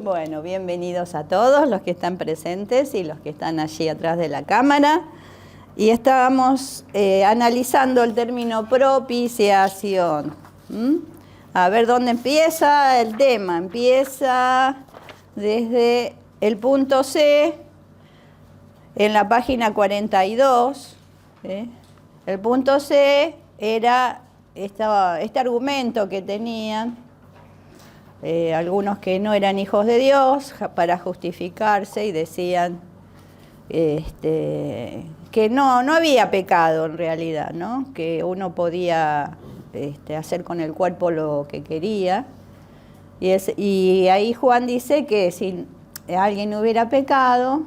Bueno, bienvenidos a todos los que están presentes y los que están allí atrás de la cámara. Y estábamos analizando el término propiciación. A ver dónde empieza el tema. Empieza desde el punto C, en la página 42. El punto C era este argumento que tenían algunos que no eran hijos de Dios para justificarse y decían que no había pecado en realidad, ¿no? Que uno podía hacer con el cuerpo lo que quería. Y ahí Juan dice que si alguien hubiera pecado,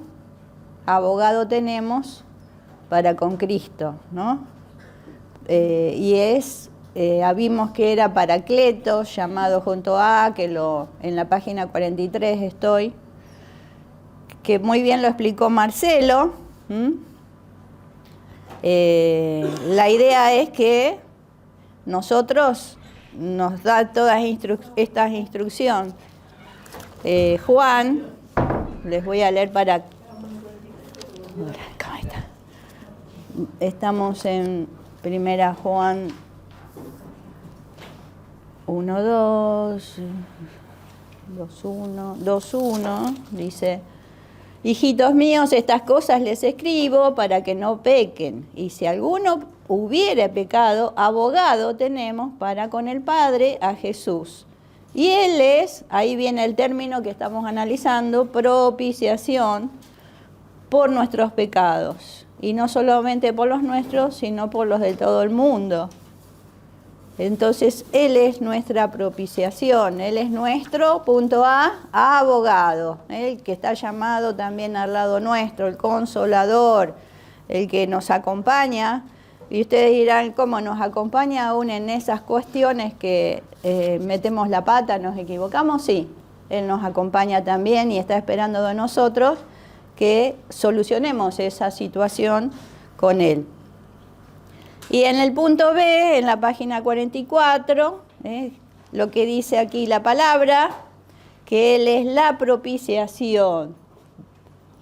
abogado tenemos para con Cristo, ¿no? Vimos que era Paracleto, llamado junto a, en la página 43 estoy, que muy bien lo explicó Marcelo. La idea es que nosotros nos da todas estas instrucciones. Juan, les voy a leer para... Acá está. Estamos en Primera Juan 2:1, dice: hijitos míos, estas cosas les escribo para que no pequen. Y si alguno hubiere pecado, abogado tenemos para con el Padre, a Jesús. Y Él es, ahí viene el término que estamos analizando, propiciación por nuestros pecados. Y no solamente por los nuestros, sino por los de todo el mundo. Entonces, Él es nuestra propiciación, Él es nuestro, punto A, abogado, el que está llamado también al lado nuestro, el consolador, el que nos acompaña. Y ustedes dirán, ¿cómo nos acompaña aún en esas cuestiones que metemos la pata, nos equivocamos? Sí, Él nos acompaña también y está esperando de nosotros que solucionemos esa situación con Él. Y en el punto B, en la página 44, lo que dice aquí la palabra, que Él es la propiciación.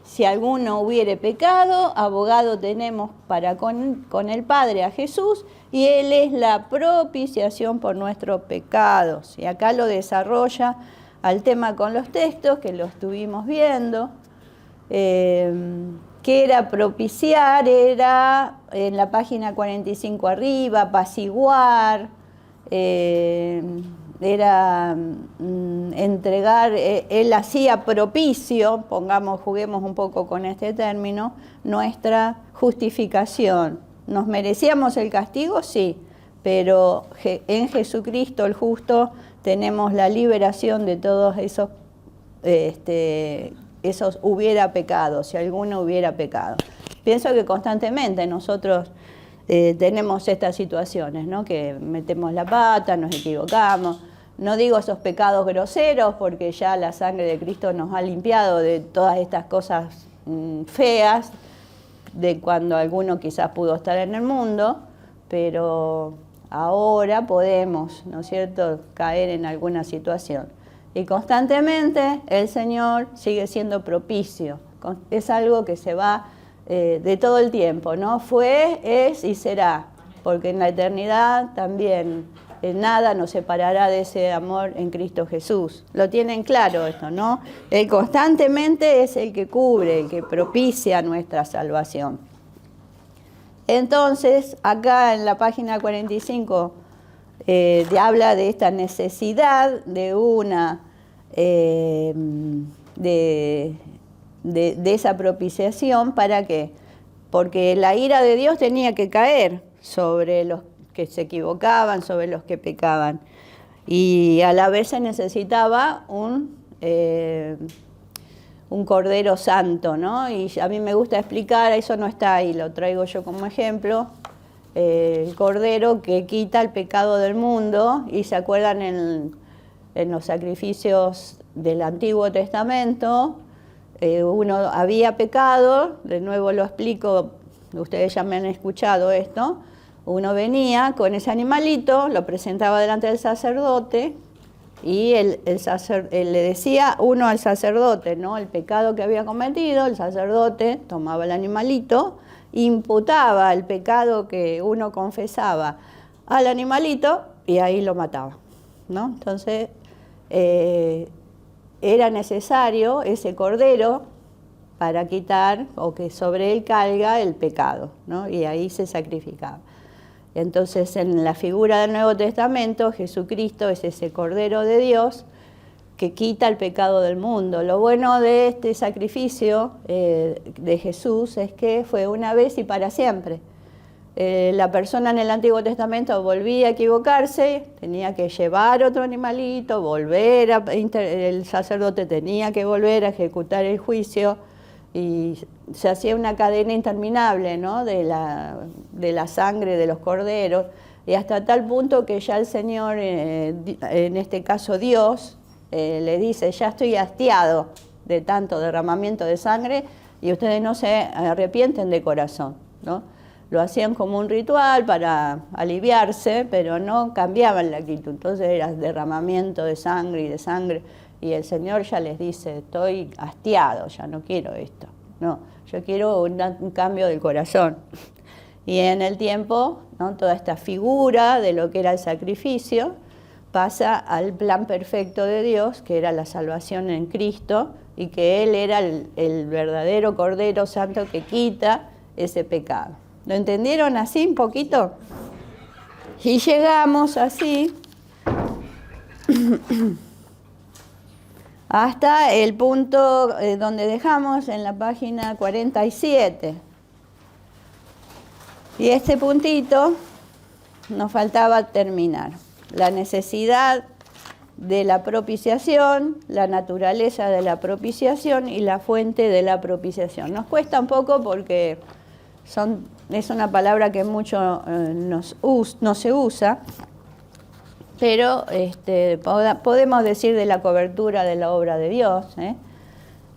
Si alguno hubiere pecado, abogado tenemos para con el Padre, a Jesús, y Él es la propiciación por nuestros pecados. Y acá lo desarrolla al tema con los textos, que lo estuvimos viendo. Que era propiciar, era en la página 45 arriba, apaciguar, era entregar, Él hacía propicio, juguemos un poco con este término, nuestra justificación. ¿Nos merecíamos el castigo? Sí, pero en Jesucristo el justo tenemos la liberación de todos esos hubiera pecado, si alguno hubiera pecado. Pienso que constantemente nosotros tenemos estas situaciones, ¿no? Que metemos la pata, nos equivocamos. No digo esos pecados groseros, porque ya la sangre de Cristo nos ha limpiado de todas estas cosas feas, de cuando alguno quizás pudo estar en el mundo, pero ahora podemos, ¿no es cierto?, caer en alguna situación. Y constantemente el Señor sigue siendo propicio. Es algo que se va de todo el tiempo, ¿no? Fue, es y será. Porque en la eternidad también nada nos separará de ese amor en Cristo Jesús. Lo tienen claro esto, ¿no? Él constantemente es el que cubre, el que propicia nuestra salvación. Entonces, acá en la página 45... habla de esta necesidad de de esa propiciación. ¿Para qué? Porque la ira de Dios tenía que caer sobre los que se equivocaban, sobre los que pecaban. Y a la vez se necesitaba un Cordero Santo, ¿no? Y a mí me gusta explicar, eso no está ahí, lo traigo yo como ejemplo, el Cordero que quita el pecado del mundo. Y se acuerdan en los sacrificios del Antiguo Testamento, uno había pecado, de nuevo lo explico, ustedes ya me han escuchado esto, uno venía con ese animalito, lo presentaba delante del sacerdote, Y le decía uno al sacerdote, ¿no?, el pecado que había cometido. El sacerdote tomaba el animalito, imputaba el pecado que uno confesaba al animalito y ahí lo mataba, ¿no? Entonces era necesario ese cordero para quitar o que sobre él caiga el pecado, ¿no? Y ahí se sacrificaba. Entonces, en la figura del Nuevo Testamento, Jesucristo es ese Cordero de Dios que quita el pecado del mundo. Lo bueno de este sacrificio de Jesús es que fue una vez y para siempre. La persona en el Antiguo Testamento volvía a equivocarse, tenía que llevar otro animalito, el sacerdote tenía que volver a ejecutar el juicio, y se hacía una cadena interminable, ¿no?, de la sangre de los corderos, y hasta tal punto que ya el Señor, en este caso Dios, le dice: ya estoy hastiado de tanto derramamiento de sangre y ustedes no se arrepienten de corazón, ¿no? Lo hacían como un ritual para aliviarse, pero no cambiaban la actitud. Entonces era derramamiento de sangre y de sangre. Y el Señor ya les dice: estoy hastiado, ya no quiero esto. No, yo quiero un cambio del corazón. Y en el tiempo, ¿no?, toda esta figura de lo que era el sacrificio pasa al plan perfecto de Dios, que era la salvación en Cristo, y que Él era el verdadero Cordero Santo que quita ese pecado. ¿Lo entendieron así un poquito? Y llegamos así hasta el punto donde dejamos en la página 47. Y este puntito nos faltaba terminar. La necesidad de la propiciación, la naturaleza de la propiciación y la fuente de la propiciación. Nos cuesta un poco porque es una palabra que mucho no se usa, pero podemos decir de la cobertura de la obra de Dios.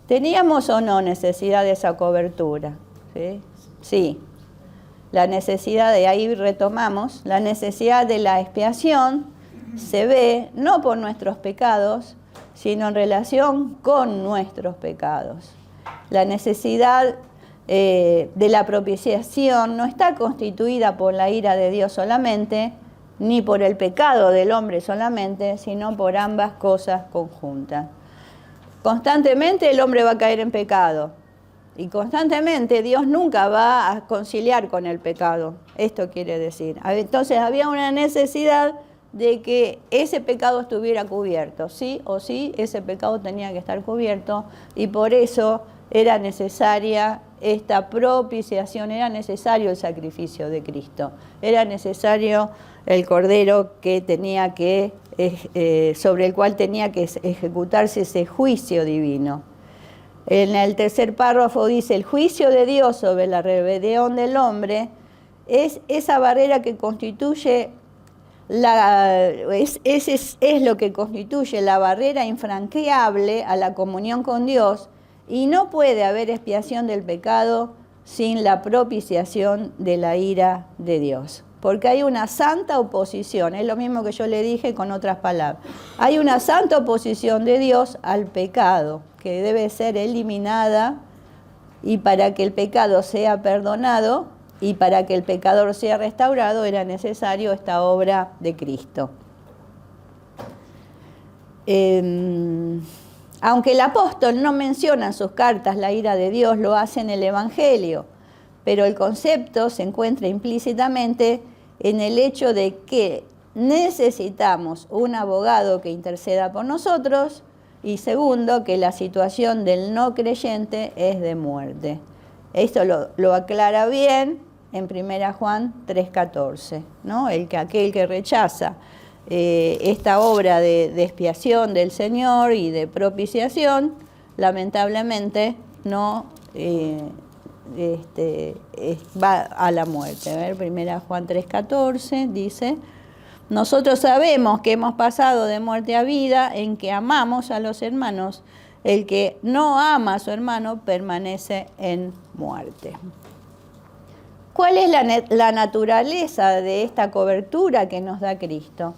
¿Teníamos o no necesidad de esa cobertura? Sí. La necesidad ahí retomamos, la necesidad de la expiación se ve no por nuestros pecados, sino en relación con nuestros pecados. La necesidad de la propiciación no está constituida por la ira de Dios solamente, ni por el pecado del hombre solamente, sino por ambas cosas conjuntas. Constantemente el hombre va a caer en pecado, y constantemente Dios nunca va a conciliar con el pecado. Esto quiere decir. Entonces había una necesidad de que ese pecado estuviera cubierto. Sí o sí, ese pecado tenía que estar cubierto, y por eso era necesaria esta propiciación, era necesario el sacrificio de Cristo, era necesario el Cordero que tenía que, sobre el cual tenía que ejecutarse ese juicio divino. En el tercer párrafo dice: el juicio de Dios sobre la rebelión del hombre es esa barrera que constituye es lo que constituye la barrera infranqueable a la comunión con Dios, y no puede haber expiación del pecado sin la propiciación de la ira de Dios. Porque hay una santa oposición, es lo mismo que yo le dije con otras palabras. Hay una santa oposición de Dios al pecado, que debe ser eliminada, y para que el pecado sea perdonado y para que el pecador sea restaurado era necesario esta obra de Cristo. Aunque el apóstol no menciona en sus cartas la ira de Dios, lo hace en el Evangelio, pero el concepto se encuentra implícitamente en el hecho de que necesitamos un abogado que interceda por nosotros, y segundo, que la situación del no creyente es de muerte. Esto lo aclara bien en 1 Juan 3,14, ¿no? Aquel que rechaza esta obra de expiación del Señor y de propiciación, lamentablemente no va a la muerte. A ver, 1 Juan 3,14 dice: nosotros sabemos que hemos pasado de muerte a vida en que amamos a los hermanos. El que no ama a su hermano permanece en muerte. ¿Cuál es la naturaleza de esta cobertura que nos da Cristo?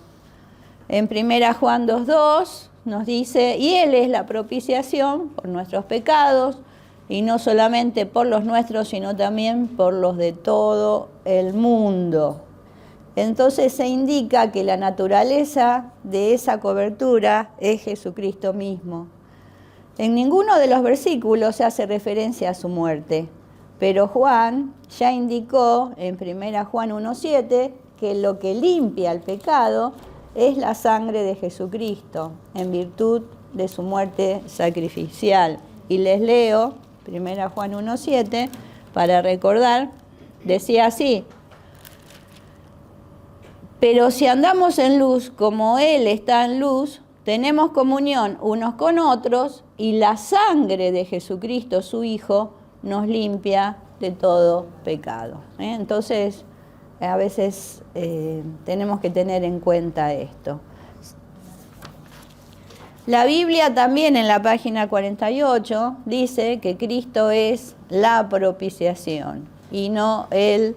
En 1 Juan 2:2 nos dice, y Él es la propiciación por nuestros pecados, y no solamente por los nuestros, sino también por los de todo el mundo. Entonces se indica que la naturaleza de esa cobertura es Jesucristo mismo. En ninguno de los versículos se hace referencia a su muerte, pero Juan ya indicó en 1 Juan 1:7 que lo que limpia el pecado es la sangre de Jesucristo, en virtud de su muerte sacrificial. Y les leo 1 Juan 1:7 para recordar, decía así: pero si andamos en luz como Él está en luz, tenemos comunión unos con otros, y la sangre de Jesucristo, su Hijo, nos limpia de todo pecado. Entonces, a veces tenemos que tener en cuenta esto. La Biblia también en la página 48 dice que Cristo es la propiciación y no el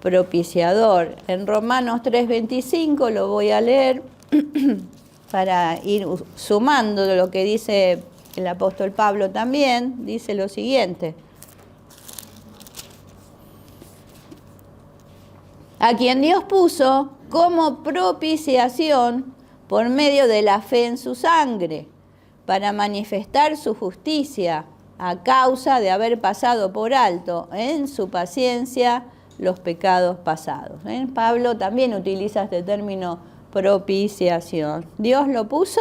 propiciador. En Romanos 3:25 lo voy a leer para ir sumando de lo que dice el apóstol Pablo también. Dice lo siguiente: a quien Dios puso como propiciación por medio de la fe en su sangre, para manifestar su justicia a causa de haber pasado por alto en su paciencia los pecados pasados. Pablo también utiliza este término propiciación. Dios lo puso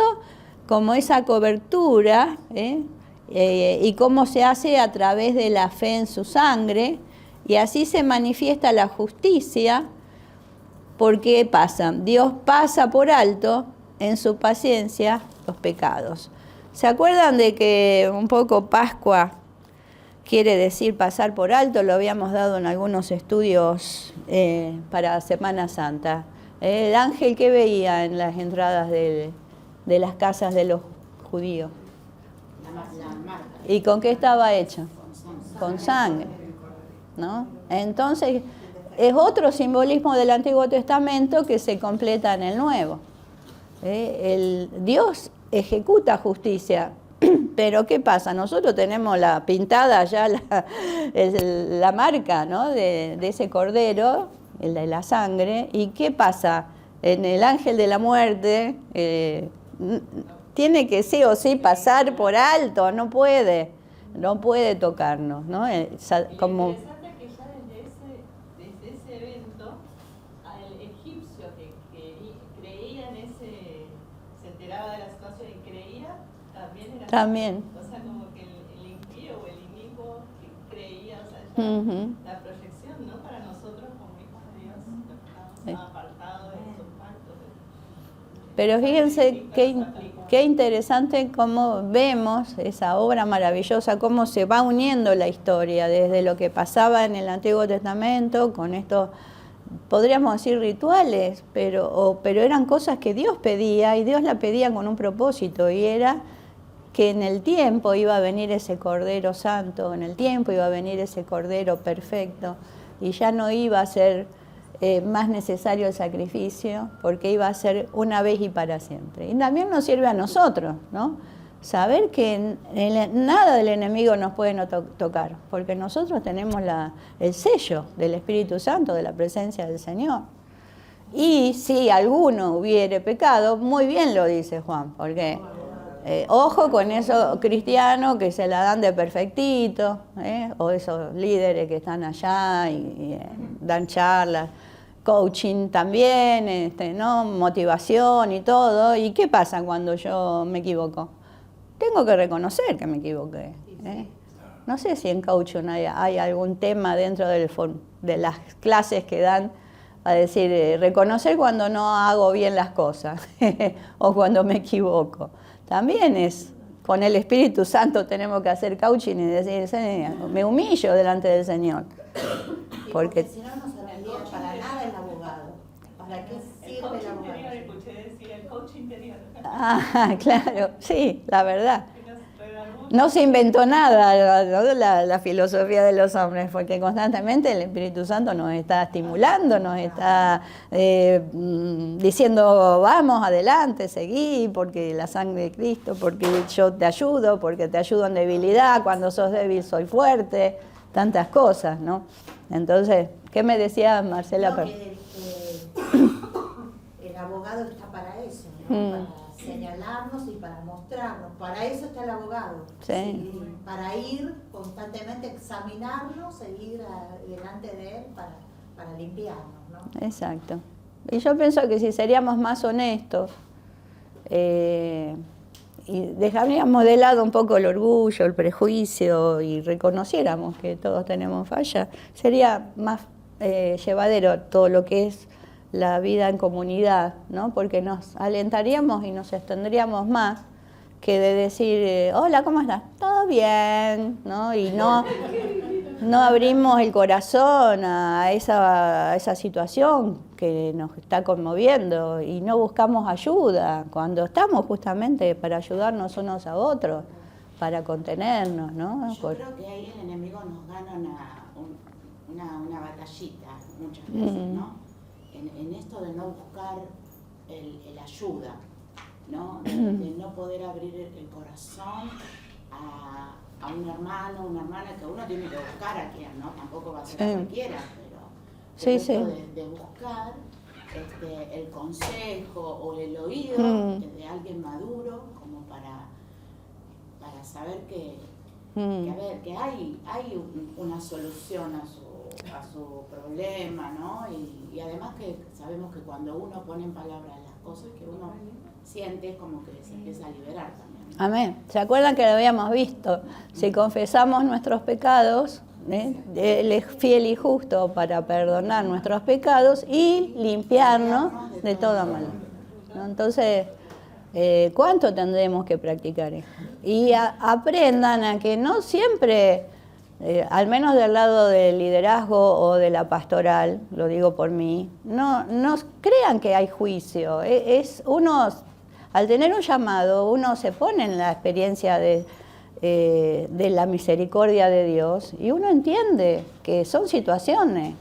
como esa cobertura, y cómo se hace a través de la fe en su sangre, y así se manifiesta la justicia. Porque pasa, Dios pasa por alto en su paciencia los pecados. ¿Se acuerdan de que un poco Pascua quiere decir pasar por alto? Lo habíamos dado en algunos estudios para Semana Santa. El ángel que veía en las entradas de las casas de los judíos. ¿Y con qué estaba hecho? Con sangre, ¿no? Entonces, es otro simbolismo del Antiguo Testamento que se completa en el Nuevo. Dios ejecuta justicia, pero ¿qué pasa? Nosotros tenemos la pintada ya la marca, ¿no?, de ese cordero, el de la sangre. ¿Y qué pasa? En el ángel de la muerte tiene que sí o sí pasar por alto, no puede tocarnos, ¿no? Como también. O sea, como que el impío o el inicuo que creía, o sea, la proyección, ¿no? Para nosotros como hijos de Dios, que estamos apartados de esos pactos. Pero fíjense qué interesante cómo vemos esa obra maravillosa, cómo se va uniendo la historia, desde lo que pasaba en el Antiguo Testamento, con estos, podríamos decir, rituales, pero eran cosas que Dios pedía, y Dios la pedía con un propósito, y era que en el tiempo iba a venir ese Cordero Santo, en el tiempo iba a venir ese Cordero perfecto, y ya no iba a ser más necesario el sacrificio, porque iba a ser una vez y para siempre. Y también nos sirve a nosotros, ¿no? Saber que nada del enemigo nos puede tocar, porque nosotros tenemos el sello del Espíritu Santo, de la presencia del Señor. Y si alguno hubiere pecado, muy bien lo dice Juan, porque ojo con esos cristianos que se la dan de perfectito, o esos líderes que están allá y dan charlas, coaching también, ¿no? Motivación y todo. ¿Y qué pasa cuando yo me equivoco? Tengo que reconocer que me equivoqué. No sé si en coaching hay algún tema dentro de las clases que dan a decir, reconocer cuando no hago bien las cosas o cuando me equivoco. También es, con el Espíritu Santo tenemos que hacer coaching y decir, me humillo delante del Señor. Porque si no, no serviría para nada el abogado. ¿Para qué sirve el abogado? Escuché decir el coach interior. Ah, claro, sí, la verdad. Que nos no se inventó nada, ¿no? La filosofía de los hombres, porque constantemente el Espíritu Santo nos está estimulando, nos está diciendo, vamos, adelante, seguí, porque la sangre de Cristo, porque yo te ayudo, porque te ayudo en debilidad, cuando sos débil soy fuerte, tantas cosas, ¿no? Entonces, ¿qué me decía Marcela? No, que el abogado está para eso, ¿no? Para señalarnos y para mostrarnos. Para eso está el abogado. Sí. Para ir constantemente, examinarnos, seguir delante de él para limpiarnos, ¿no? Exacto. Y yo pienso que si seríamos más honestos y dejaríamos de lado un poco el orgullo, el prejuicio y reconociéramos que todos tenemos fallas, sería más llevadero todo lo que es la vida en comunidad, ¿no? Porque nos alentaríamos y nos extendríamos más que de decir, hola, ¿cómo estás? Todo bien, ¿no? Y no abrimos el corazón a esa situación que nos está conmoviendo y no buscamos ayuda, cuando estamos justamente para ayudarnos unos a otros, para contenernos, ¿no? Yo creo que ahí el enemigo nos gana una batallita muchas veces, ¿no? En esto de no buscar el ayuda, ¿no? De no poder abrir el corazón a un hermano, una hermana, que uno tiene que buscar a quien, ¿no? Tampoco va a ser a cualquiera, pero Sí, esto sí. de buscar el consejo o el oído de alguien maduro, como para saber que a ver, que hay una solución a su problema, ¿no? Y además que sabemos que cuando uno pone en palabras las cosas que uno siente, como que se empieza a liberar también, ¿no? Amén. ¿Se acuerdan que lo habíamos visto? Si confesamos nuestros pecados, Él es fiel y justo para perdonar nuestros pecados y limpiarnos de toda maldad, ¿no? Entonces, ¿cuánto tendremos que practicar esto? Y aprendan a que no siempre, al menos del lado del liderazgo o de la pastoral, lo digo por mí, no crean que hay juicio. Al tener un llamado, uno se pone en la experiencia de la misericordia de Dios y uno entiende que son situaciones.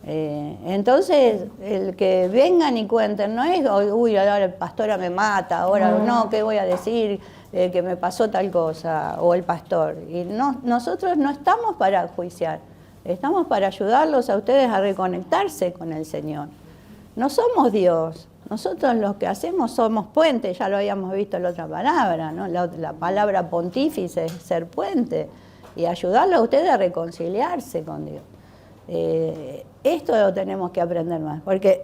Entonces, el que vengan y cuenten, no es, uy, ahora el pastora me mata, ahora no, ¿qué voy a decir? Que me pasó tal cosa, o el pastor. Y nosotros no estamos para juiciar, estamos para ayudarlos a ustedes a reconectarse con el Señor. No somos Dios, nosotros lo que hacemos somos puentes, ya lo habíamos visto en la otra palabra, ¿no? La palabra pontífice es ser puente y ayudarlo a ustedes a reconciliarse con Dios. Esto lo tenemos que aprender más, porque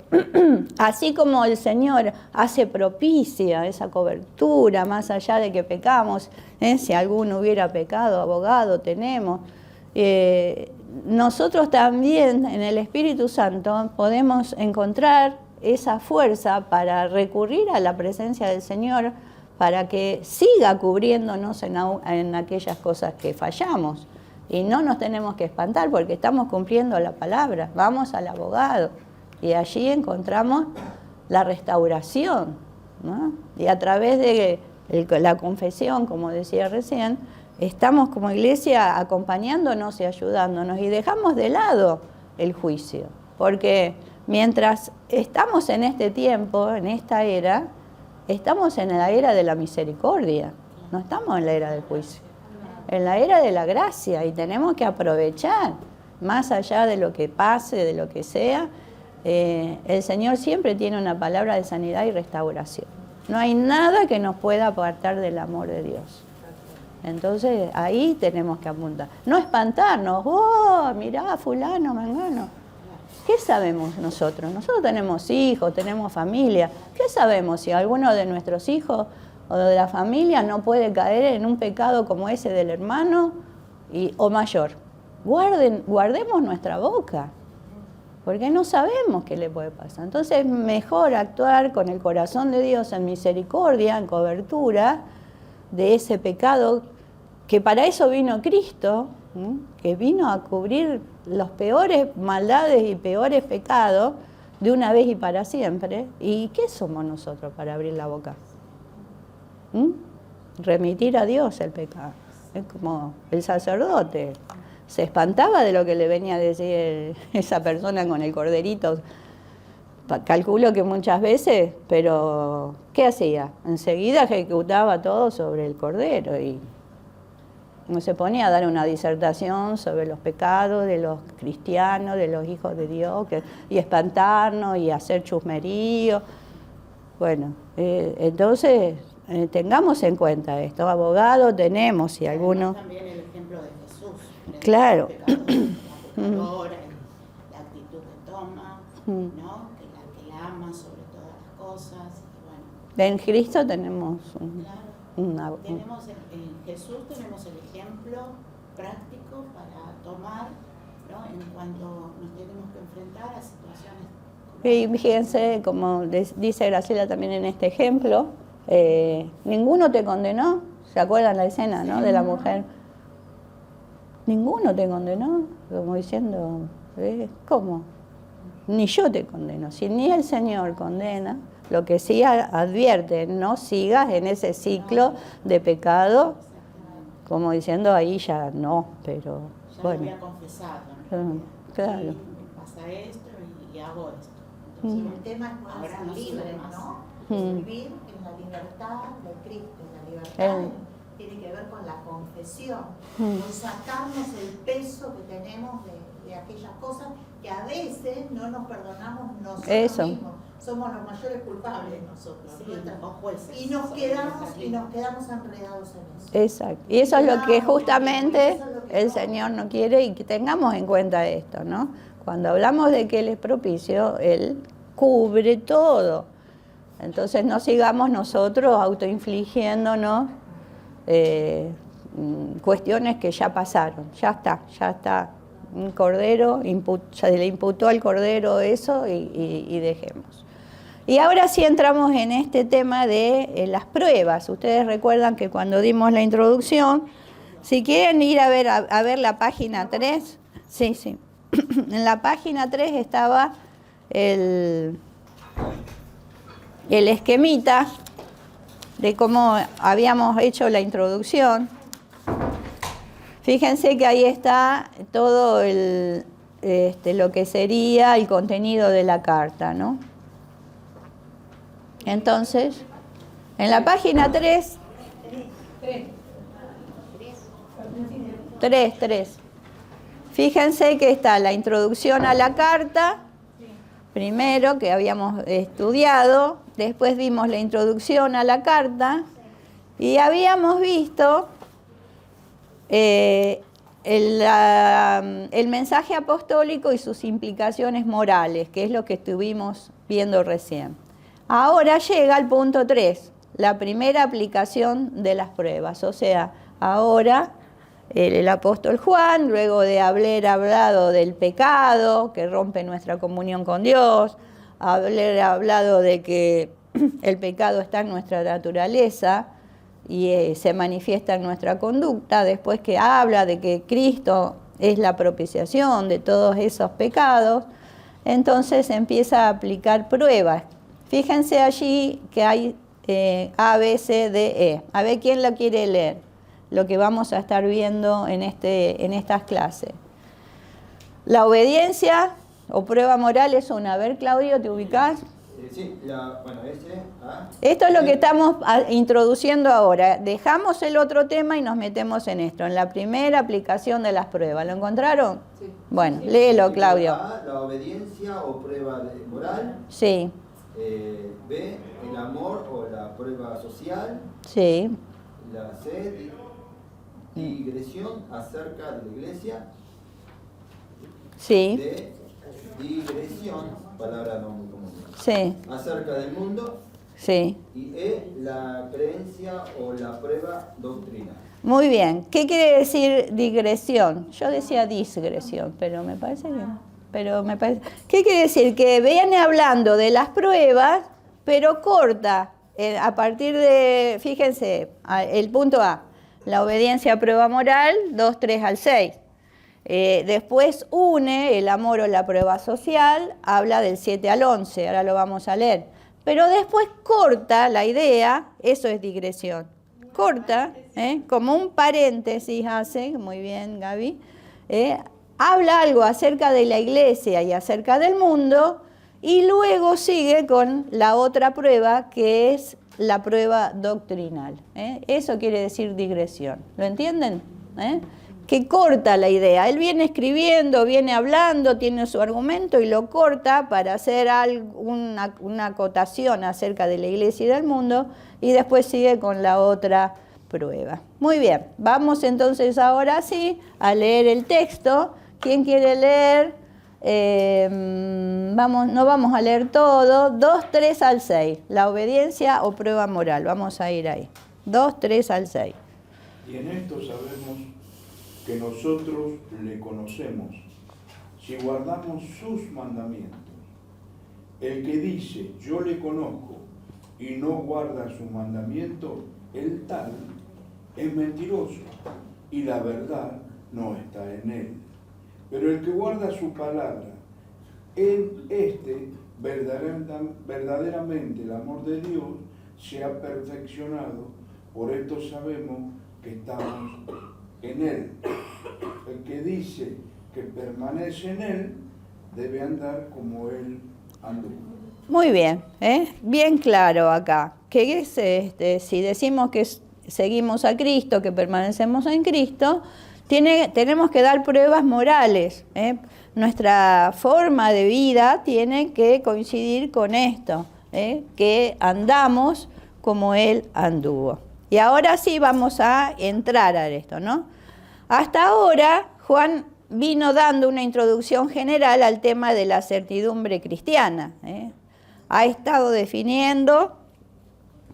así como el Señor hace propicia esa cobertura, más allá de que pecamos, si alguno hubiera pecado, abogado tenemos, nosotros también en el Espíritu Santo podemos encontrar esa fuerza para recurrir a la presencia del Señor para que siga cubriéndonos en aquellas cosas que fallamos. Y no nos tenemos que espantar porque estamos cumpliendo la palabra. Vamos al abogado y allí encontramos la restauración, ¿no? Y a través de la confesión, como decía recién, estamos como iglesia acompañándonos y ayudándonos y dejamos de lado el juicio. Porque mientras estamos en este tiempo, en esta era, estamos en la era de la misericordia, no estamos en la era del juicio. En la era de la gracia y tenemos que aprovechar, más allá de lo que pase, de lo que sea, el Señor siempre tiene una palabra de sanidad y restauración. No hay nada que nos pueda apartar del amor de Dios. Entonces ahí tenemos que apuntar. No espantarnos, oh, mirá, fulano, mangano. ¿Qué sabemos nosotros? Nosotros tenemos hijos, tenemos familia. ¿Qué sabemos si alguno de nuestros hijos o de la familia no puede caer en un pecado como ese del hermano o mayor? Guardemos nuestra boca, porque no sabemos qué le puede pasar. Entonces es mejor actuar con el corazón de Dios en misericordia, en cobertura de ese pecado, que para eso vino Cristo, que vino a cubrir los peores maldades y peores pecados de una vez y para siempre. ¿Y qué somos nosotros para abrir la boca? remitir a Dios el pecado. Es como el sacerdote. Se espantaba de lo que le venía a decir esa persona con el corderito. Calculo que muchas veces, pero ¿qué hacía? Enseguida ejecutaba todo sobre el cordero y se ponía a dar una disertación sobre los pecados de los cristianos, de los hijos de Dios, y espantarnos y hacer chusmerío. Bueno, entonces tengamos en cuenta esto. Abogados tenemos, si alguno... También el ejemplo de Jesús. Claro. La pecadora, la actitud que toma, ¿no? Que la ama sobre todas las cosas. Y bueno, En Cristo tenemos claro, tenemos en Jesús tenemos el ejemplo práctico para tomar, ¿no? En cuanto nos tenemos que enfrentar a situaciones. Y fíjense, como dice Graciela también en este ejemplo, ninguno te condenó. ¿Se acuerdan la escena, no? De la mujer. Ninguno te condenó, como diciendo, ¿cómo? Ni yo te condeno. Si ni el Señor condena, lo que sí advierte, no sigas en ese ciclo de pecado, como diciendo ahí ya no, pero Ya bueno. lo había confesado, ¿no? Claro. Sí, me pasa esto y hago esto. Y Entonces, el tema es poder ahora ser no libre, sirve más. ¿no? Mm. Vivir en la libertad de Cristo. Y la libertad El- tiene que ver con la confesión, Mm. con sacarnos el peso que tenemos de aquellas cosas que a veces no nos perdonamos nosotros Eso. mismos. Somos los mayores culpables nosotros. Sí, Nuestra- o jueces. y nos sobre quedamos nuestras enredados en eso. Exacto. Y eso es lo que Claro, justamente eso es lo que el no. Señor no quiere y que tengamos en cuenta esto, ¿no? Cuando hablamos de que Él es propicio, Él cubre todo. Entonces no sigamos nosotros autoinfligiéndonos cuestiones que ya pasaron. Ya está. Un cordero, se le imputó al cordero eso y dejemos. Y ahora sí entramos en este tema de las pruebas. Ustedes recuerdan que cuando dimos la introducción, si quieren ir a ver la página 3, sí. En la página 3 estaba el esquemita de cómo habíamos hecho la introducción. Fíjense que ahí está todo lo que sería el contenido de la carta, ¿no? Entonces, en la página 3, 3, fíjense que está la introducción a la carta, primero que habíamos estudiado, después vimos la introducción a la carta y habíamos visto el mensaje apostólico y sus implicaciones morales, que es lo que estuvimos viendo recién. Ahora llega al punto 3, la primera aplicación de las pruebas. O sea, ahora el apóstol Juan, luego de haber hablado del pecado que rompe nuestra comunión con Dios, haber hablado de que el pecado está en nuestra naturaleza y se manifiesta en nuestra conducta, después que habla de que Cristo es la propiciación de todos esos pecados, entonces empieza a aplicar pruebas. Fíjense allí que hay A, B, C, D, E. A ver quién la quiere leer, lo que vamos a estar viendo en estas clases. La obediencia o prueba moral es una. A ver, Claudio, ¿te ubicás? Sí, ese, Esto es lo que estamos introduciendo ahora. Dejamos el otro tema y nos metemos en esto, en la primera aplicación de las pruebas. ¿Lo encontraron? Sí. Bueno, léelo, Claudio. A, la obediencia o prueba moral. Sí, B, el amor o la prueba social. sí, La C, digresión acerca de la iglesia. sí, D, digresión, palabra no muy común, sí, acerca del mundo. sí. Y E, la creencia o la prueba doctrina. Muy bien. ¿Qué quiere decir digresión? Yo decía disgresión, pero me parece que... ¿Qué quiere decir? Que viene hablando de las pruebas, pero corta. A partir de, fíjense, el punto A, la obediencia a prueba moral, 2, 3 al 6. Después une el amor o la prueba social, habla del 7 al 11, ahora lo vamos a leer. Pero después corta la idea, eso es digresión. corta, como un paréntesis hace, muy bien Gaby, habla algo acerca de la iglesia y acerca del mundo, y luego sigue con la otra prueba, que es la prueba doctrinal. Eso quiere decir digresión. ¿Lo entienden? Que corta la idea. Él viene escribiendo, viene hablando, tiene su argumento y lo corta para hacer una acotación acerca de la iglesia y del mundo, y después sigue con la otra prueba. Muy bien, vamos entonces ahora sí a leer el texto. ¿Quién quiere leer? No vamos a leer todo. 2, 3 al 6. La obediencia o prueba moral. Vamos a ir ahí. 2, 3 al 6. Y en esto sabemos que nosotros le conocemos, si guardamos sus mandamientos. El que dice, yo le conozco, y no guarda sus mandamientos, el tal es mentiroso, y la verdad no está en él. Pero el que guarda su palabra, en este verdaderamente el amor de Dios se ha perfeccionado. Por esto sabemos que estamos en él. El que dice que permanece en él debe andar como él anduvo. Muy bien, bien claro acá. Que es, si decimos que seguimos a Cristo, que permanecemos en Cristo, tenemos que dar pruebas morales. Nuestra forma de vida tiene que coincidir con esto, que andamos como Él anduvo. Y ahora sí vamos a entrar a esto, ¿no? Hasta ahora, Juan vino dando una introducción general al tema de la certidumbre cristiana. Ha estado definiendo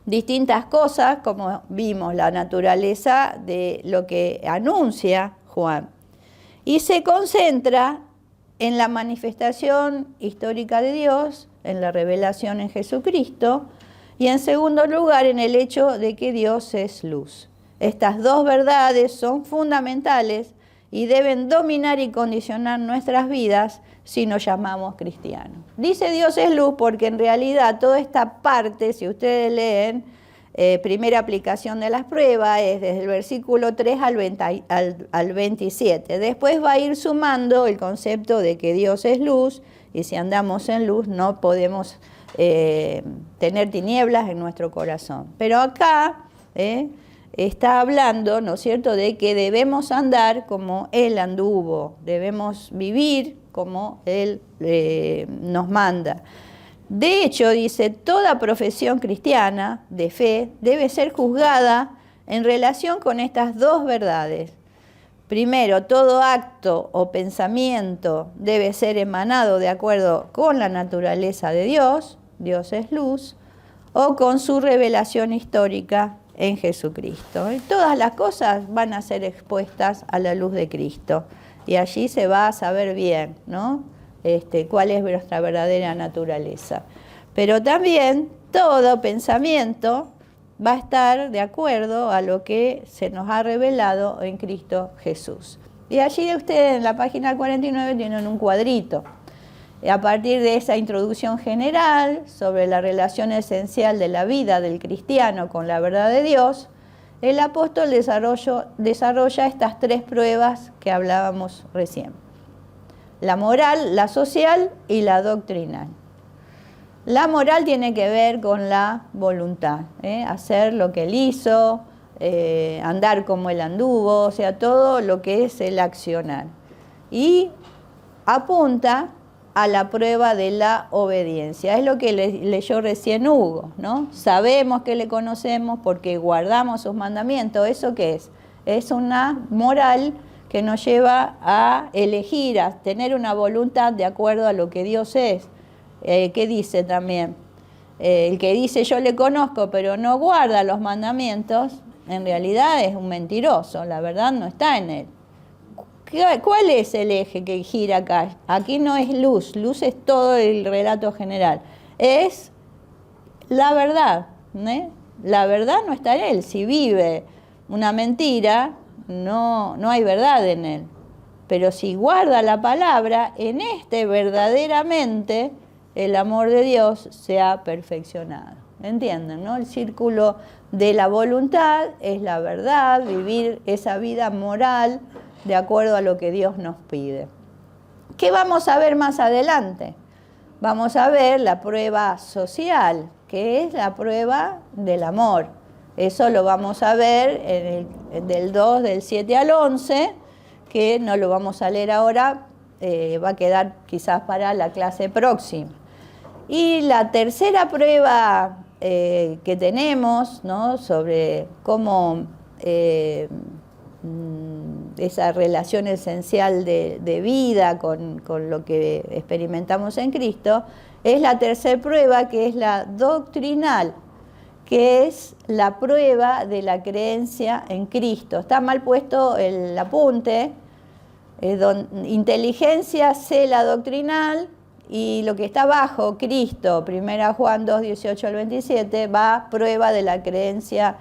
distintas cosas, como vimos, la naturaleza de lo que anuncia Juan. Y se concentra en la manifestación histórica de Dios, en la revelación en Jesucristo, y en segundo lugar en el hecho de que Dios es luz. Estas dos verdades son fundamentales y deben dominar y condicionar nuestras vidas si nos llamamos cristianos. Dice Dios es luz porque en realidad toda esta parte, si ustedes leen, primera aplicación de las pruebas, es desde el versículo 3 al 27. Después va a ir sumando el concepto de que Dios es luz, y si andamos en luz no podemos tener tinieblas en nuestro corazón. Pero acá está hablando, ¿no es cierto?, de que debemos andar como Él anduvo, debemos vivir como Él nos manda. De hecho, dice, toda profesión cristiana de fe debe ser juzgada en relación con estas dos verdades. Primero, todo acto o pensamiento debe ser emanado de acuerdo con la naturaleza de Dios, Dios es luz, o con su revelación histórica en Jesucristo. Y todas las cosas van a ser expuestas a la luz de Cristo. Y allí se va a saber bien, ¿no?, cuál es nuestra verdadera naturaleza. Pero también todo pensamiento va a estar de acuerdo a lo que se nos ha revelado en Cristo Jesús. Y allí ustedes en la página 49 tienen un cuadrito. A partir de esa introducción general sobre la relación esencial de la vida del cristiano con la verdad de Dios, el apóstol desarrolla estas tres pruebas que hablábamos recién: la moral, la social y la doctrinal. La moral tiene que ver con la voluntad, hacer lo que Él hizo, andar como Él anduvo, o sea, todo lo que es el accionar. Y apunta a la prueba de la obediencia. Es lo que leyó recién Hugo, ¿no? Sabemos que le conocemos porque guardamos sus mandamientos. ¿Eso qué es? Es una moral que nos lleva a elegir, a tener una voluntad de acuerdo a lo que Dios es. ¿Qué dice también? El que dice yo le conozco pero no guarda los mandamientos, en realidad es un mentiroso, la verdad no está en él. ¿Cuál es el eje que gira acá? Aquí no es luz, luz es todo el relato general. Es la verdad, la verdad no está en él. Si vive una mentira, no hay verdad en él. Pero si guarda la palabra, en verdaderamente el amor de Dios se ha perfeccionado. ¿entienden, no? El círculo de la voluntad es la verdad, vivir esa vida moral de acuerdo a lo que Dios nos pide. ¿Qué vamos a ver más adelante? Vamos a ver la prueba social, que es la prueba del amor. Eso lo vamos a ver del 2, del 7 al 11, que no lo vamos a leer ahora, va a quedar quizás para la clase próxima. Y la tercera prueba que tenemos, ¿no?, sobre cómo esa relación esencial de vida con lo que experimentamos en Cristo, es la tercera prueba, que es la doctrinal, que es la prueba de la creencia en Cristo. Está mal puesto el apunte, inteligencia, cela doctrinal, y lo que está abajo, Cristo, 1 Juan 2, 18 al 27, va prueba de la creencia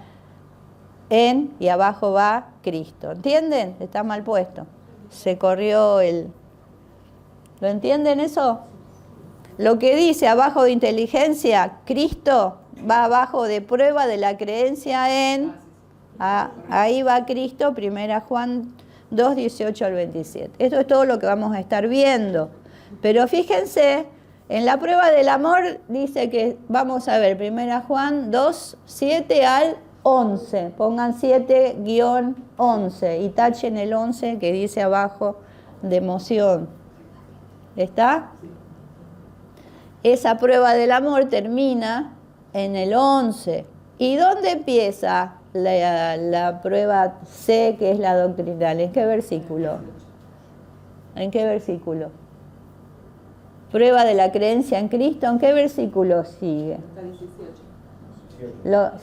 en, y abajo va Cristo. ¿Entienden? Está mal puesto. Se corrió el... ¿Lo entienden eso? Lo que dice abajo de inteligencia, Cristo, va abajo de prueba de la creencia en... ahí va Cristo, 1 Juan 2, 18 al 27. Esto es todo lo que vamos a estar viendo. Pero fíjense, en la prueba del amor dice que vamos a ver 1 Juan 2, 7 al 11. Pongan 7-11 y tachen el 11 que dice abajo de emoción. ¿Está? Esa prueba del amor termina en el 11. ¿Y dónde empieza la prueba C, que es la doctrinal? ¿En qué versículo? ¿En qué versículo? Prueba de la creencia en Cristo, ¿en qué versículo sigue?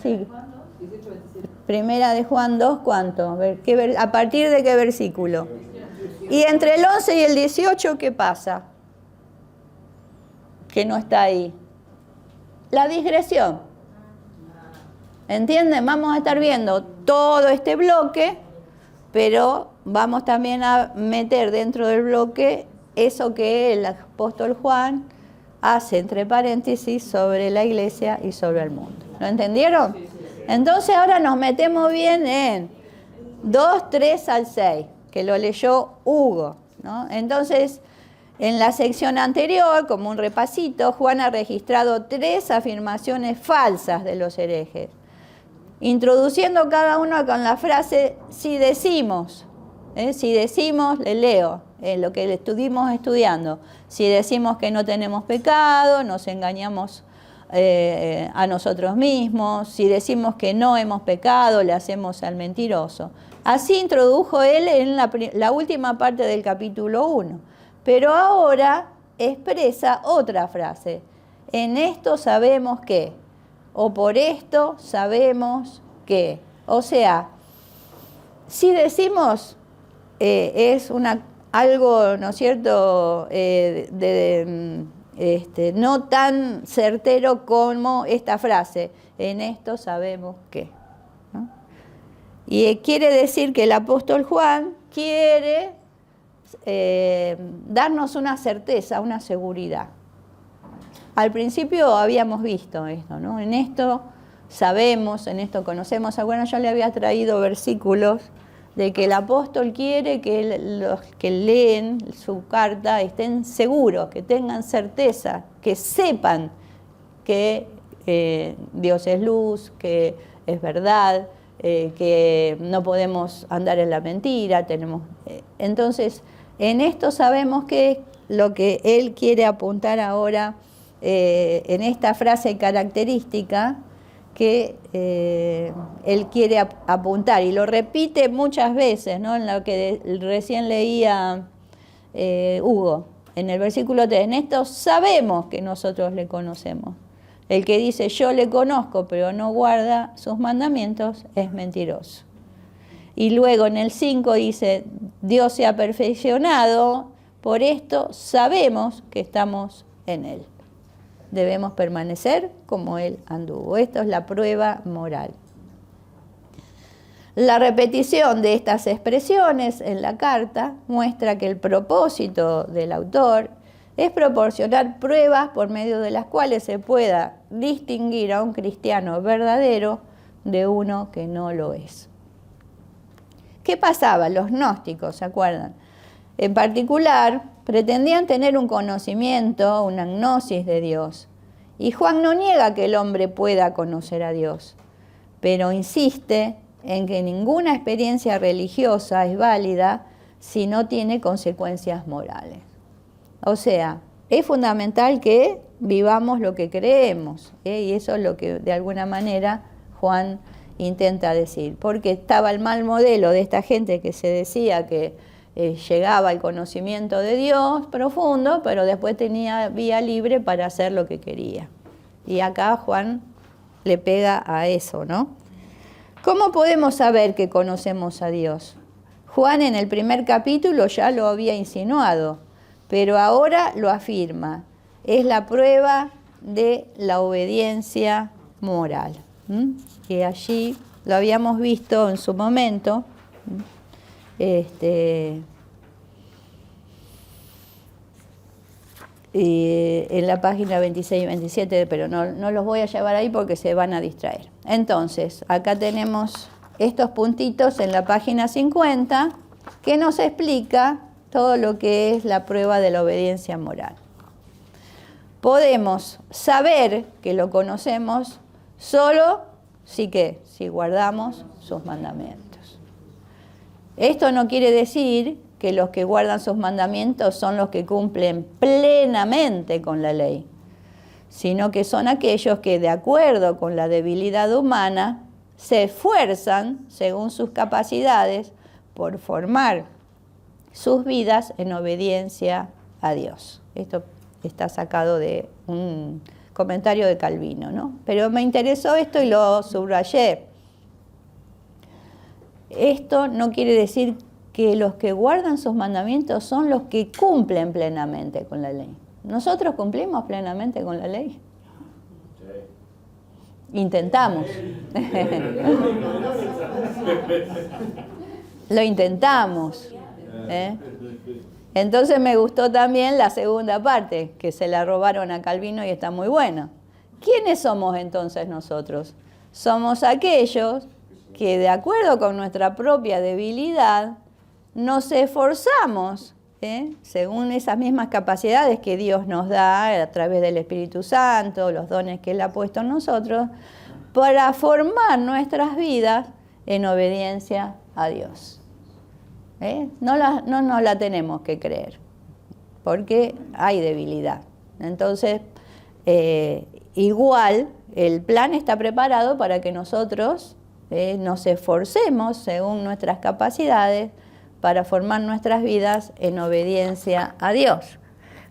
Sí. Primera de Juan 2, ¿cuánto? ¿A partir de qué versículo? Y entre el 11 y el 18, ¿qué pasa? Que no está ahí. La digresión. ¿Entienden? Vamos a estar viendo todo este bloque, pero vamos también a meter dentro del bloque eso que el apóstol Juan hace entre paréntesis sobre la iglesia y sobre el mundo. ¿Lo entendieron? Entonces ahora nos metemos bien en 2, 3 al 6, que lo leyó Hugo, ¿no? Entonces, en la sección anterior, como un repasito, Juan ha registrado 3 afirmaciones falsas de los herejes, introduciendo cada uno con la frase si decimos. Si decimos, le leo lo que estuvimos estudiando. Si decimos que no tenemos pecado, nos engañamos a nosotros mismos. Si decimos que no hemos pecado, le hacemos al mentiroso. Así introdujo él en la última parte del capítulo 1. Pero ahora expresa otra frase. En esto sabemos que, o por esto sabemos que. O sea, si decimos... es algo, ¿no es cierto?, no tan certero como esta frase, en esto sabemos que, ¿no? Y quiere decir que el apóstol Juan quiere darnos una certeza, una seguridad. Al principio habíamos visto esto, ¿no? En esto sabemos, en esto conocemos. Bueno, yo le había traído versículos de que el apóstol quiere que los que leen su carta estén seguros, que tengan certeza, que sepan que Dios es luz, que es verdad, que no podemos andar en la mentira. Entonces, en esto sabemos que es lo que él quiere apuntar ahora en esta frase característica que él quiere apuntar, y lo repite muchas veces, ¿no? En lo que recién leía Hugo, en el versículo 3, en esto sabemos que nosotros le conocemos. El que dice yo le conozco pero no guarda sus mandamientos es mentiroso. Y luego en el 5 dice, Dios se ha perfeccionado, por esto sabemos que estamos en él. Debemos permanecer como él anduvo. Esto es la prueba moral. La repetición de estas expresiones en la carta muestra que el propósito del autor es proporcionar pruebas por medio de las cuales se pueda distinguir a un cristiano verdadero de uno que no lo es. ¿Qué pasaba? Los gnósticos, ¿se acuerdan? En particular, pretendían tener un conocimiento, una gnosis de Dios. Y Juan no niega que el hombre pueda conocer a Dios, pero insiste en que ninguna experiencia religiosa es válida si no tiene consecuencias morales. O sea, es fundamental que vivamos lo que creemos, y eso es lo que de alguna manera Juan intenta decir, porque estaba el mal modelo de esta gente que se decía que llegaba al conocimiento de Dios profundo, pero después tenía vía libre para hacer lo que quería. Y acá Juan le pega a eso, ¿no? ¿Cómo podemos saber que conocemos a Dios? Juan en el primer capítulo ya lo había insinuado, pero ahora lo afirma. Es la prueba de la obediencia moral. Que allí lo habíamos visto en su momento. En la página 26 y 27, pero no los voy a llevar ahí porque se van a distraer. Entonces, acá tenemos estos puntitos en la página 50 que nos explica todo lo que es la prueba de la obediencia moral. Podemos saber que lo conocemos solo si guardamos sus mandamientos. Esto no quiere decir que los que guardan sus mandamientos son los que cumplen plenamente con la ley, sino que son aquellos que, de acuerdo con la debilidad humana, se esfuerzan, según sus capacidades, por formar sus vidas en obediencia a Dios. Esto está sacado de un comentario de Calvino, ¿no? Pero me interesó esto y lo subrayé. Esto no quiere decir que los que guardan sus mandamientos son los que cumplen plenamente con la ley. ¿Nosotros cumplimos plenamente con la ley? Intentamos. Lo intentamos. Entonces me gustó también la segunda parte, que se la robaron a Calvino y está muy buena. ¿Quiénes somos entonces nosotros? Somos aquellos que, de acuerdo con nuestra propia debilidad, nos esforzamos, según esas mismas capacidades que Dios nos da a través del Espíritu Santo, los dones que Él ha puesto en nosotros, para formar nuestras vidas en obediencia a Dios. No nos la tenemos que creer, porque hay debilidad. Entonces, igual, el plan está preparado para que nosotros nos esforcemos según nuestras capacidades para formar nuestras vidas en obediencia a Dios.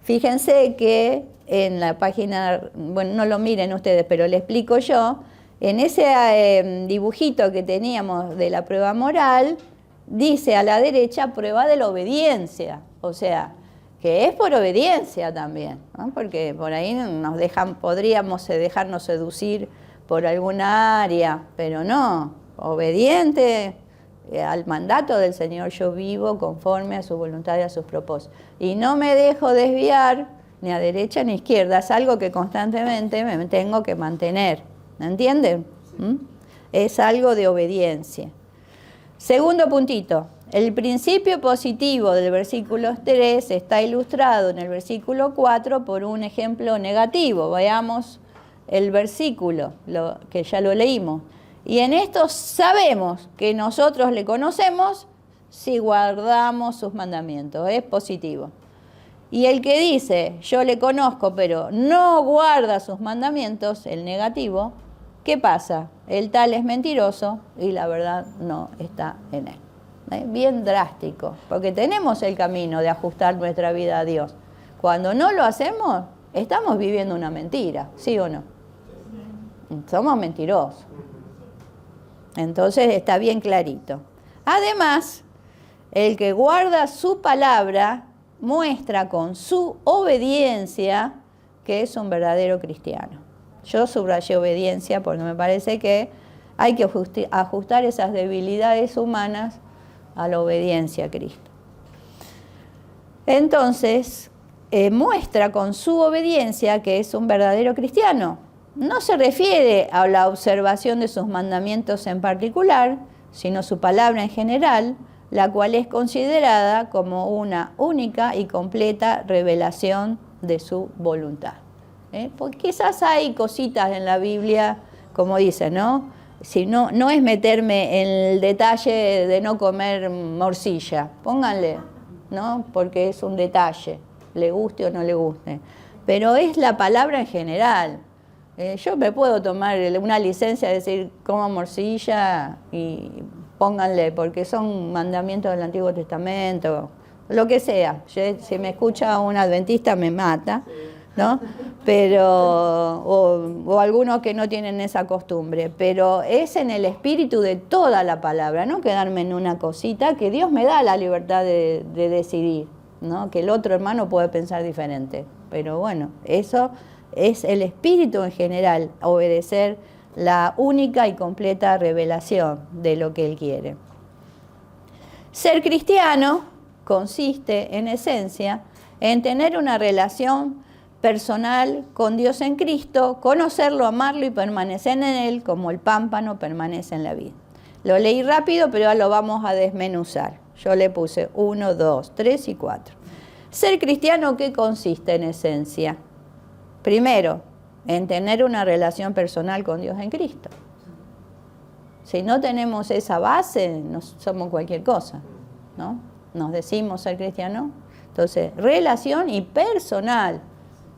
Fíjense que en la página, bueno, no lo miren ustedes, pero le explico yo, en ese dibujito que teníamos de la prueba moral, dice a la derecha prueba de la obediencia, o sea, que es por obediencia también, ¿no? Porque por ahí podríamos dejarnos seducir por alguna área, pero no, obediente al mandato del Señor yo vivo conforme a su voluntad y a sus propósitos. Y no me dejo desviar ni a derecha ni a izquierda, es algo que constantemente me tengo que mantener, ¿entienden? Es algo de obediencia. Segundo puntito, el principio positivo del versículo 3 está ilustrado en el versículo 4 por un ejemplo negativo. Veamos el versículo, que ya lo leímos. Y en esto sabemos que nosotros le conocemos si guardamos sus mandamientos. Es positivo. Y el que dice, yo le conozco, pero no guarda sus mandamientos, el negativo, ¿qué pasa? El tal es mentiroso y la verdad no está en él. Bien drástico, porque tenemos el camino de ajustar nuestra vida a Dios. Cuando no lo hacemos, estamos viviendo una mentira, ¿sí o no? Somos mentirosos. Entonces está bien clarito. Además, el que guarda su palabra muestra con su obediencia que es un verdadero cristiano. Yo subrayé obediencia porque me parece que hay que ajustar esas debilidades humanas a la obediencia a Cristo. Entonces, muestra con su obediencia que es un verdadero cristiano. No se refiere a la observación de sus mandamientos en particular, sino su palabra en general, la cual es considerada como una única y completa revelación de su voluntad. Porque quizás hay cositas en la Biblia, como dice, ¿no? Si no es meterme en el detalle de no comer morcilla, pónganle, ¿no? Porque es un detalle, le guste o no le guste. Pero es la palabra en general. Yo me puedo tomar una licencia de decir como morcilla y pónganle, porque son mandamientos del Antiguo Testamento, lo que sea. Si me escucha un adventista me mata, ¿no? Pero, o algunos que no tienen esa costumbre, pero es en el espíritu de toda la palabra, no quedarme en una cosita, que Dios me da la libertad de decidir, ¿no? Que el otro hermano puede pensar diferente, pero bueno, eso es el espíritu en general, obedecer la única y completa revelación de lo que Él quiere. Ser cristiano consiste, en esencia, en tener una relación personal con Dios en Cristo, conocerlo, amarlo y permanecer en Él como el pámpano permanece en la vid. Lo leí rápido, pero ya lo vamos a desmenuzar. Yo le puse 1, 2, 3 y 4. Ser cristiano, ¿qué consiste en esencia? Primero, en tener una relación personal con Dios en Cristo. Si no tenemos esa base, no somos cualquier cosa, ¿no? Nos decimos ser cristianos. Entonces, relación y personal,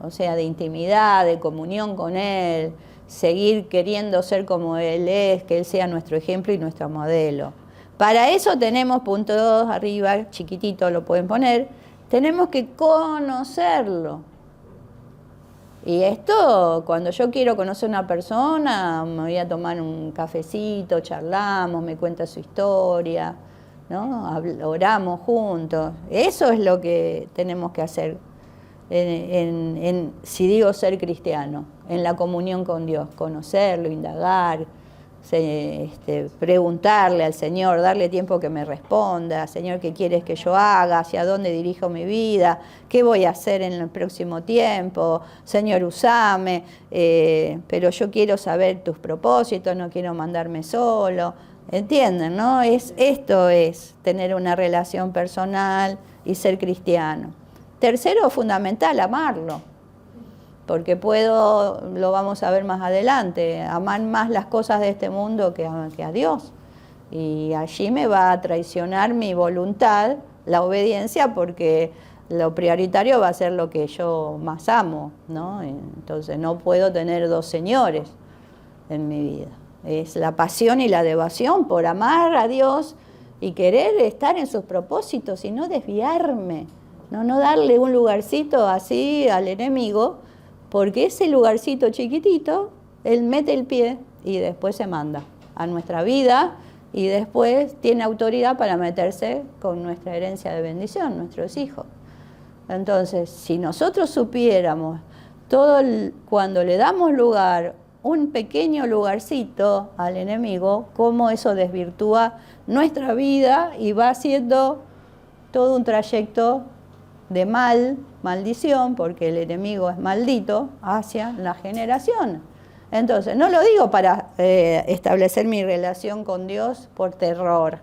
o sea, de intimidad, de comunión con Él, seguir queriendo ser como Él es, que Él sea nuestro ejemplo y nuestro modelo. Para eso tenemos, punto 2 arriba, chiquitito lo pueden poner, tenemos que conocerlo. Y esto, cuando yo quiero conocer a una persona, me voy a tomar un cafecito, charlamos, me cuenta su historia, ¿no? Oramos juntos. Eso es lo que tenemos que hacer, si digo ser cristiano, en la comunión con Dios, conocerlo, indagar, preguntarle al Señor, darle tiempo que me responda. Señor, ¿qué quieres que yo haga? ¿Hacia dónde dirijo mi vida? ¿Qué voy a hacer en el próximo tiempo? Señor, usame, pero yo quiero saber tus propósitos, no quiero mandarme solo. ¿Entienden, no? Esto es tener una relación personal y ser cristiano. Tercero, fundamental, amarlo. Porque lo vamos a ver más adelante, amar más las cosas de este mundo que a Dios. Y allí me va a traicionar mi voluntad, la obediencia, porque lo prioritario va a ser lo que yo más amo, ¿no? Entonces no puedo tener dos señores en mi vida. Es la pasión y la devoción por amar a Dios y querer estar en sus propósitos y no desviarme, no darle un lugarcito así al enemigo, porque ese lugarcito chiquitito, él mete el pie y después se manda a nuestra vida y después tiene autoridad para meterse con nuestra herencia de bendición, nuestros hijos. Entonces, si nosotros supiéramos cuando le damos lugar, un pequeño lugarcito al enemigo, cómo eso desvirtúa nuestra vida y va haciendo todo un trayecto de maldición, porque el enemigo es maldito, hacia la generación. Entonces, no lo digo para establecer mi relación con Dios por terror,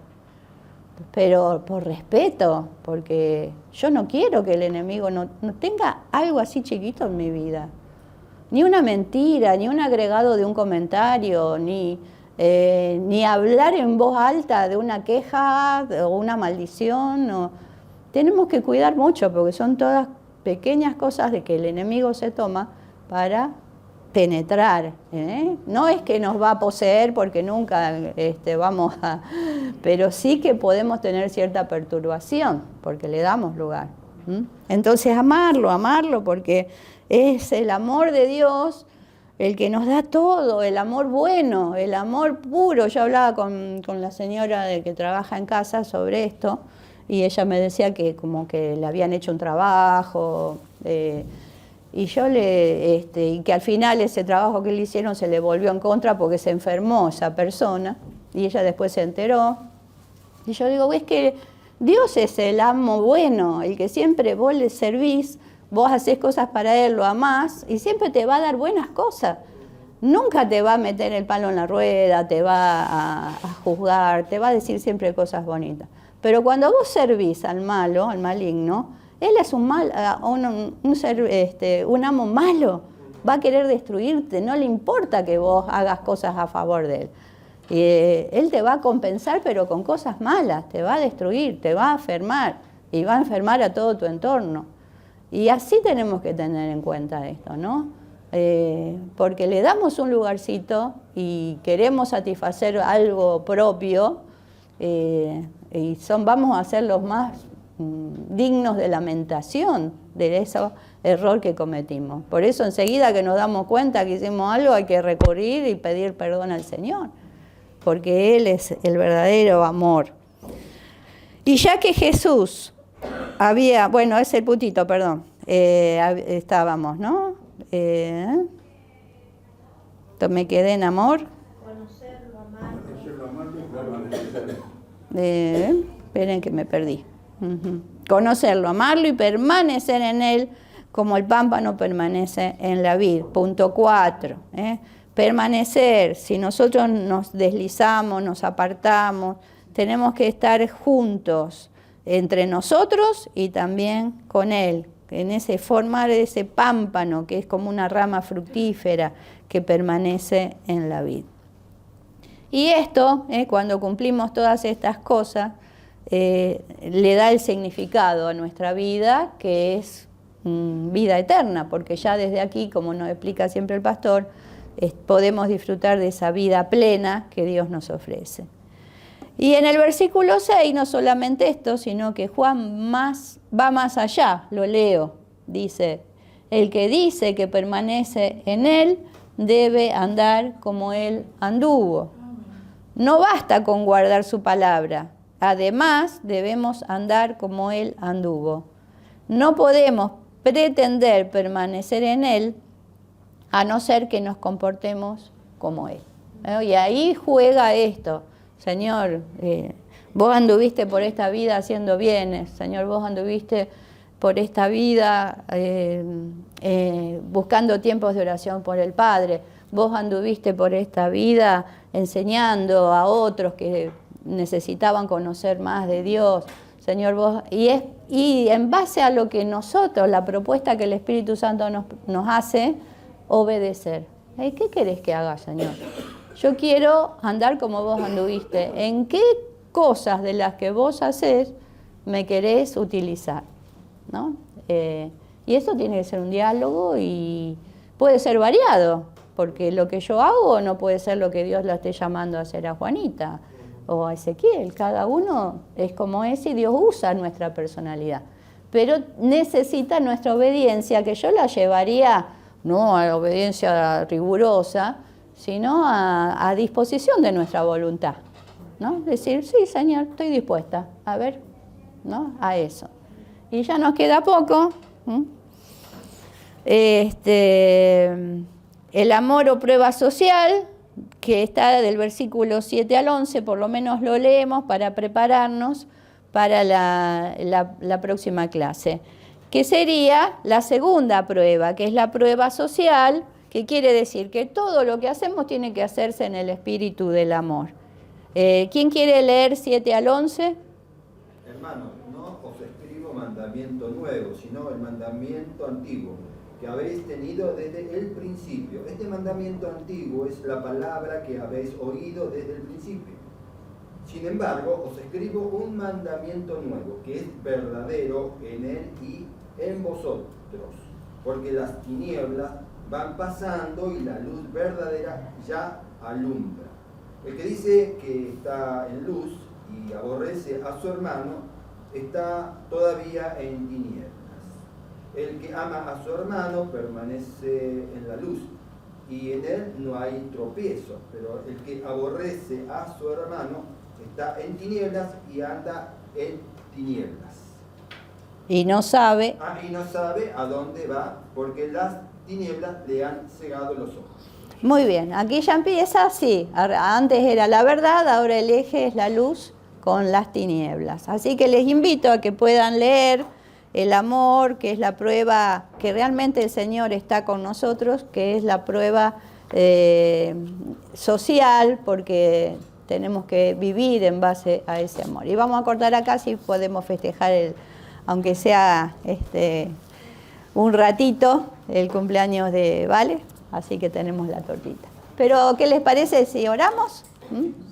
pero por respeto, porque yo no quiero que el enemigo no tenga algo así chiquito en mi vida. Ni una mentira, ni un agregado de un comentario, ni hablar en voz alta de una queja o una maldición. Tenemos que cuidar mucho porque son todas pequeñas cosas de que el enemigo se toma para penetrar. No es que nos va a poseer porque nunca vamos a... Pero sí que podemos tener cierta perturbación porque le damos lugar. Entonces amarlo porque es el amor de Dios el que nos da todo, el amor bueno, el amor puro. Yo hablaba con la señora que trabaja en casa sobre esto y ella me decía que como que le habían hecho un trabajo y yo y que al final ese trabajo que le hicieron se le volvió en contra porque se enfermó esa persona y ella después se enteró. Y yo digo, es que Dios es el amo bueno, el que siempre vos le servís vos haces cosas para Él, lo amás, y siempre te va a dar buenas cosas. Nunca te va a meter el palo en la rueda, te va a juzgar, te va a decir siempre cosas bonitas. Pero cuando vos servís al malo, al maligno, él es un amo malo. Va a querer destruirte, no le importa que vos hagas cosas a favor de él. Él te va a compensar, pero con cosas malas, te va a destruir, te va a enfermar, y va a enfermar a todo tu entorno. Y así tenemos que tener en cuenta esto, ¿no? Porque le damos un lugarcito y queremos satisfacer algo propio, y vamos a ser los más dignos de lamentación de ese error que cometimos. Por eso enseguida que nos damos cuenta que hicimos algo hay que recurrir y pedir perdón al Señor, porque Él es el verdadero amor. Y ya que Jesús bueno, es el putito, perdón, estábamos, ¿no? Me quedé en amor. Conocerlo, amarlo. Conocerlo, amarlo y permanecer. Esperen que me perdí. Conocerlo, amarlo y permanecer en Él como el pámpano permanece en la vid. Punto 4. Permanecer. Si nosotros nos deslizamos, nos apartamos, tenemos que estar juntos entre nosotros y también con Él, en ese formar ese pámpano que es como una rama fructífera que permanece en la vid. Y esto, cuando cumplimos todas estas cosas, le da el significado a nuestra vida, que es vida eterna, porque ya desde aquí, como nos explica siempre el pastor, podemos disfrutar de esa vida plena que Dios nos ofrece. Y en el versículo 6, no solamente esto, sino que Juan va más allá, lo leo, dice, el que dice que permanece en Él debe andar como Él anduvo. No basta con guardar su palabra, además debemos andar como Él anduvo. No podemos pretender permanecer en Él a no ser que nos comportemos como Él. Y ahí juega esto. Señor, vos anduviste por esta vida haciendo bienes. Señor, vos anduviste por esta vida buscando tiempos de oración por el Padre. Vos anduviste por esta vida enseñando a otros que necesitaban conocer más de Dios. Señor, vos... Y en base a lo que nosotros, la propuesta que el Espíritu Santo nos hace, obedecer. ¿Qué querés que haga, Señor? Yo quiero andar como vos anduviste. ¿En qué cosas de las que vos hacés me querés utilizar? ¿No? Y eso tiene que ser un diálogo y puede ser variado, porque lo que yo hago no puede ser lo que Dios la esté llamando a hacer a Juanita o a Ezequiel. Cada uno es como es y Dios usa nuestra personalidad. Pero necesita nuestra obediencia, que yo la llevaría no a la obediencia rigurosa, sino a disposición de nuestra voluntad, ¿no? Decir, sí, Señor, estoy dispuesta, a ver, ¿no? A eso. Y ya nos queda poco. El amor o prueba social, que está del versículo 7 al 11, por lo menos lo leemos para prepararnos para la próxima clase, que sería la segunda prueba, que es la prueba social, que quiere decir que todo lo que hacemos tiene que hacerse en el espíritu del amor. ¿Quién quiere leer 7 al 11? Hermanos, no os escribo mandamiento nuevo, sino el mandamiento antiguo, que habéis tenido desde el principio. Este mandamiento antiguo es la palabra que habéis oído desde el principio. Sin embargo, os escribo un mandamiento nuevo, que es verdadero en él y en vosotros, porque las tinieblas van pasando y la luz verdadera ya alumbra. El que dice que está en luz y aborrece a su hermano, está todavía en tinieblas. El que ama a su hermano permanece en la luz, y en él no hay tropiezo, pero el que aborrece a su hermano está en tinieblas y anda en tinieblas. Y no sabe. Y no sabe a dónde va, porque las tinieblas le han cegado los ojos. Muy bien, aquí ya empieza así. Antes era la verdad, ahora el eje es la luz con las tinieblas. Así que les invito a que puedan leer el amor, que es la prueba que realmente el Señor está con nosotros, que es la prueba social, porque tenemos que vivir en base a ese amor. Y vamos a cortar acá si podemos festejar, aunque sea un ratito, el cumpleaños de Vale, así que tenemos la tortita. Pero, ¿qué les parece si oramos? ¿Mm?